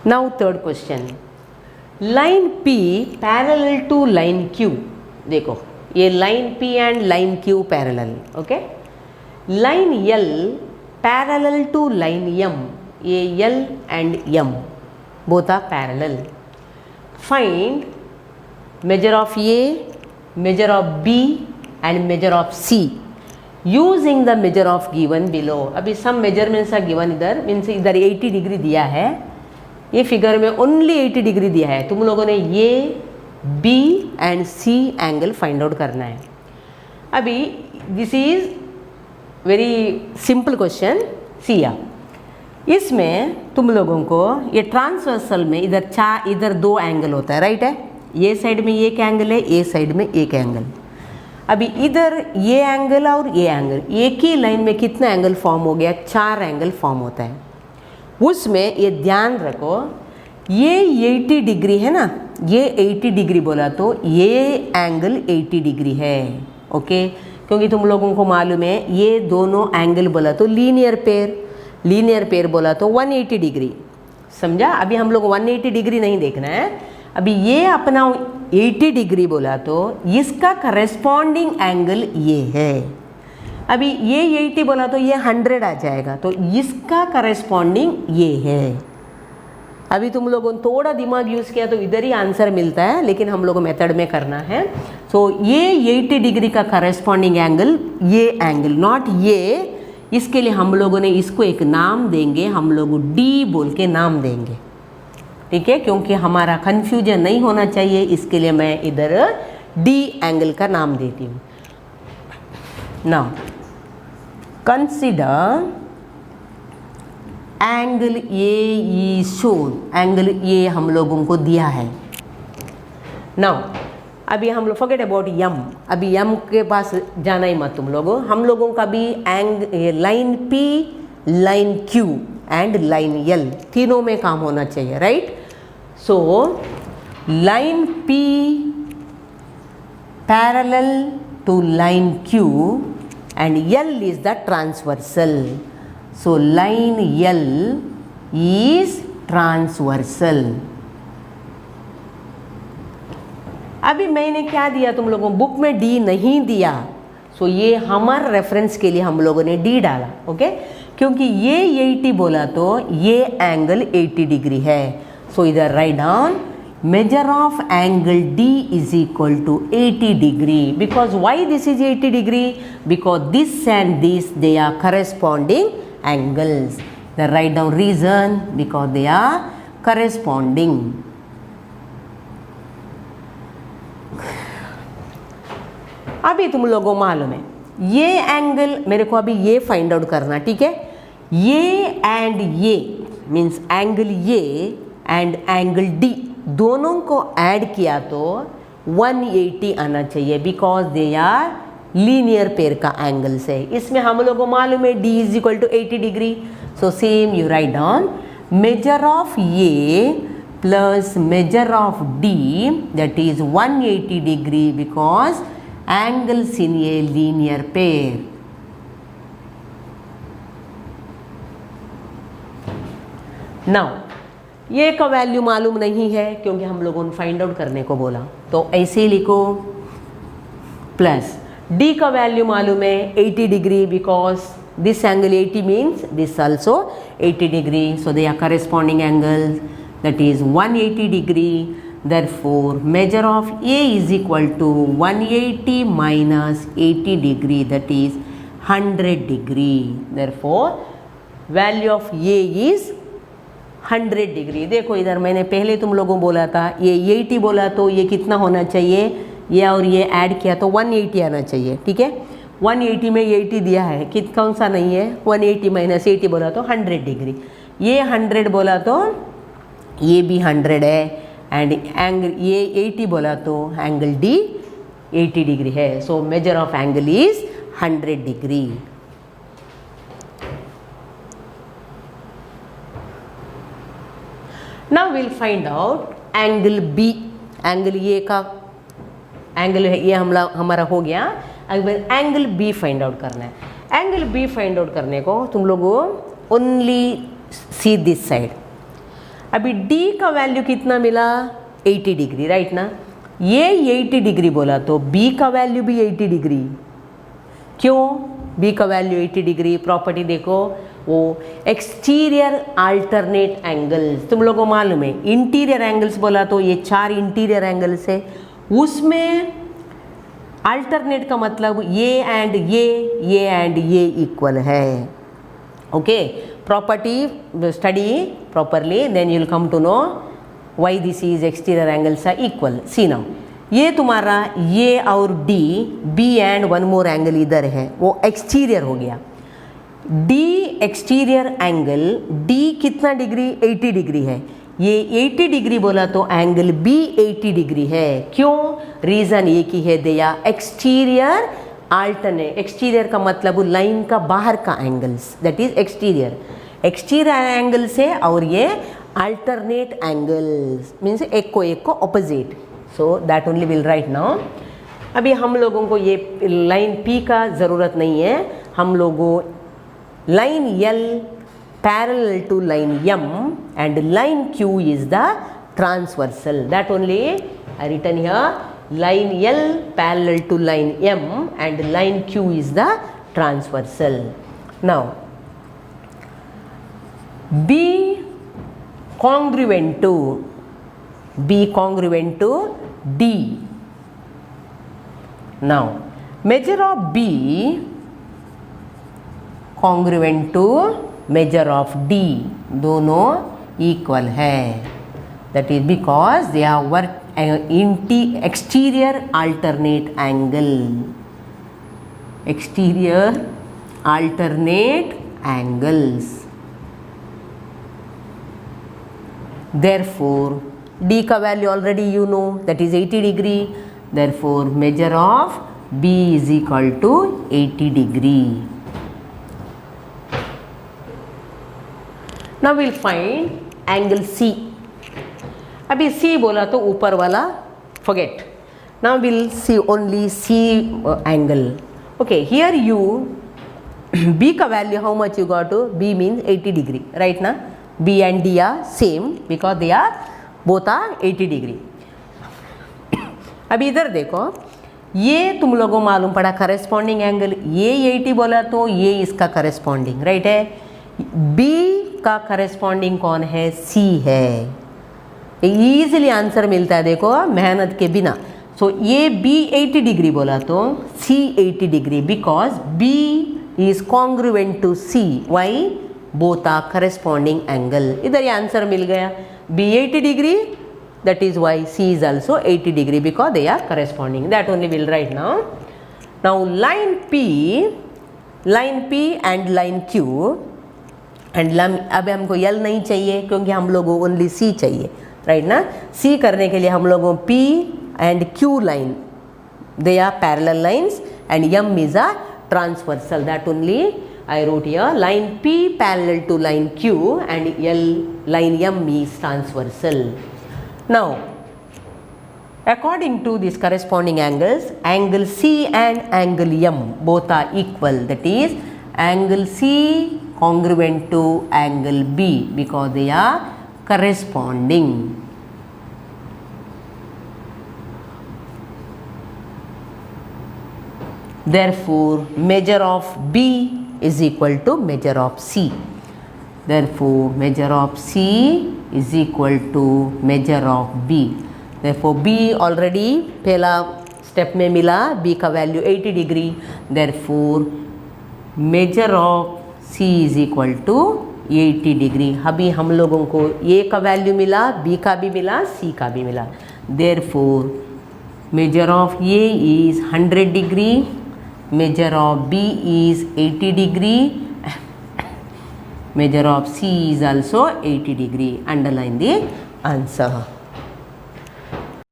Now third question, line P parallel to line Q। देखो ये line P and line Q parallel, okay. Line L parallel to line M, ये L and M both are parallel. Find measure of A, measure of B and measure of C using the measure of given below. अभी some measurements are given इधर, means इधर 80 degree दिया है, ये figure में only 80 degree दिया है। तुम लोगों ने ये B and C angle find out करना है। अभी this is very simple question, see आप इसमें तुम लोगों को ये ट्रांसवर्सल में इधर दो एंगल होता है, राइट है। ये साइड में एक एंगल है, ये साइड में एक एंगल। अभी इधर ये एंगल और ये एंगल, एक ही लाइन में कितना एंगल फॉर्म हो गया, 4 एंगल फॉर्म होता है। उसमें ये ध्यान रखो, ये 80 डिग्री है ना, ये 80 डिग्री बोला तो ये एंगल 80 डिग्री है, ओके। क्योंकि तुम लोगों को मालूम है ये दोनों एंगल बोला तो लीनियर पेयर बोला तो 180 डिग्री, समझा। अभी हम लोग 180 डिग्री नहीं देखना है, अभी ये अपना 80 डिग्री बोला तो इसका करेस्पॉन्डिंग एंगल ये है। अभी ये 80 बोला तो ये 100 आ जाएगा, तो इसका करेस्पॉन्डिंग ये है। अभी तुम लोगों ने थोड़ा दिमाग यूज़ किया तो इधर ही आंसर मिलता है, लेकिन हम लोग मेथड में करना है। सो ये 80 डिग्री का करेस्पॉन्डिंग एंगल ये एंगल, नॉट ये। इसके लिए हम लोगों ने इसको एक नाम देंगे, हम लोग डी बोल के नाम देंगे, ठीक है, क्योंकि हमारा कंफ्यूजन नहीं होना चाहिए, इसके लिए मैं इधर डी एंगल का नाम देती हूँ। Now consider angle A is shown, angle A हम लोगों को दिया है। नाउ अभी हम लोग फॉरगेट अबाउट यम, अभी यम के पास जाना ही मत तुम लोगों। हम लोगों का भी line P, line Q and line L तीनों में काम होना चाहिए, right. So line P parallel to line Q and L is the transversal. So line L is transversal. अभी मैंने क्या दिया तुम लोगों को, बुक में डी नहीं दिया, सो ये हमारे रेफरेंस के लिए हम लोगों ने डी डाला, ओके। क्योंकि ये 80 बोला तो ये एंगल 80 डिग्री है, सो इधर write down measure of angle D is equal to 80 degree. Because why this is 80 degree, because this and this they are corresponding angles. The write down reason, because they are corresponding. अभी तुम लोगों को मालूम है ये angle, मेरे को अभी ये फाइंड आउट करना, ठीक है। ये एंड ये मीन्स एंगल ये एंड एंगल डी दोनों को ऐड किया तो 180 आना चाहिए, because they are linear pair का एंगल्स है। इसमें हम लोग को मालूम है D is equal to 80 degree. So same you write down measure of ये plus measure of D, that is 180 degree because angles in a linear pair. Now ये का वैल्यू मालूम नहीं है क्योंकि हम लोगों ने फाइंड आउट करने को बोला, तो ऐसे ही लिखो प्लस डी का वैल्यू मालूम है 80 degree, because this angle 80 means this also 80 degree, so they are corresponding angle, that is 180 degree. Therefore, measure of A is equal to 180 minus 80 degree, that is 100 degree. Therefore, value of A is 100 degree. देखो इधर मैंने पहले तुम लोगों को बोला था ये 80 बोला तो ये कितना होना चाहिए, ये और ये ऐड किया तो 180 आना चाहिए, ठीक है। 180 में 80 दिया है, कौन सा नहीं है, 180 माइनस 80 बोला तो 100 डिग्री। ये 100 बोला तो ये भी 100 है, एंड एंगल ये 80 बोला तो एंगल डी 80 डिग्री है। So measure of angle is 100 degree. Now will find out angle B. Angle ये का एंगल है, ये हमारा हो गया। अगर एंगल बी फाइंड आउट करना है, एंगल बी फाइंड आउट करने को तुम लोगों ओनली सी दिस साइड। अभी D का वैल्यू कितना मिला 80 डिग्री, राइट ना। ये 80 डिग्री बोला तो B का वैल्यू भी 80 डिग्री। क्यों B का वैल्यू 80 डिग्री? प्रॉपर्टी देखो, वो एक्सटीरियर अल्टरनेट एंगल्स, तुम लोगों को मालूम है इंटीरियर एंगल्स बोला तो ये 4 इंटीरियर एंगल्स है, उसमें अल्टरनेट का मतलब ये एंड ये इक्वल है। Okay, property study properly, then you will come to know why this is exterior angles are equal. See now, ये तुम्हारा ये और D, B and one more angle इधर है, वो एक्सटीरियर हो गया। डी एक्सटीरियर एंगल, डी कितना डिग्री 80 डिग्री है, ये 80 डिग्री बोला तो एंगल बी 80 डिग्री है। क्यों? रीज़न एक ही है, दिया एक्सटीरियर अल्टरनेट। एक्सटीरियर का मतलब लाइन का बाहर का angles, that is exterior. Exterior angle से और ये अल्टरनेट एंगल्स मीन्स एक को opposite, so that only will write now. अभी हम लोगों को ये लाइन पी का ज़रूरत नहीं है, हम लोगों line L parallel to line M and line Q is the transversal, that only I written here, line L parallel to line M and line Q is the transversal. Now B congruent to D. Now measure of B congruent to measure of D, दोनों equal है, that is because they are work exterior alternate angle, exterior alternate angles. Therefore D का value already you know, that is 80 degree, therefore measure of B is equal to 80 degree. Now we'll find angle C. अभी C बोला तो ऊपर वाला forget. Now we'll see only C angle. Okay, here you B का value how much you got to? B means 80 degree, right ना? B and D are same because they are both are 80 degree. अभी इधर देखो, ये तुम लोगों को मालूम पड़ा corresponding angle, ये 80 बोला तो ये इसका corresponding, right है? B का करस्पॉन्डिंग कौन है? C है। इजीली आंसर मिलता है देखो मेहनत के बिना। सो ये B 80 डिग्री बोला तो C 80 degree, because B is congruent to C, why both are corresponding angle. इधर ये आंसर मिल गया, B 80 degree, that is why C is also 80 degree because they are corresponding. That only will write now. Now line P and line Q and अब हमको L नहीं चाहिए क्योंकि हम लोगों को ओनली C चाहिए, राइट ना। C करने के लिए हम लोगों P and Q line, they are parallel lines and M is a transversal, that only I wrote here, line P parallel to line Q and L line M is transversal. Now according to these corresponding angles, angle C and angle M both are equal, that is angle C congruent to angle B because they are corresponding. Therefore measure of B is equal to measure of C. Therefore measure of C is equal to measure of B. Therefore B already पहला step में मिला, B का value 80 degree, therefore measure of C is equal to 80 degree. अभी हम लोगों को A का value मिला, B का भी मिला, C का भी मिला, therefore measure of A is 100 degree, measure of B is 80 degree, measure of C is also 80 degree. Underline the answer.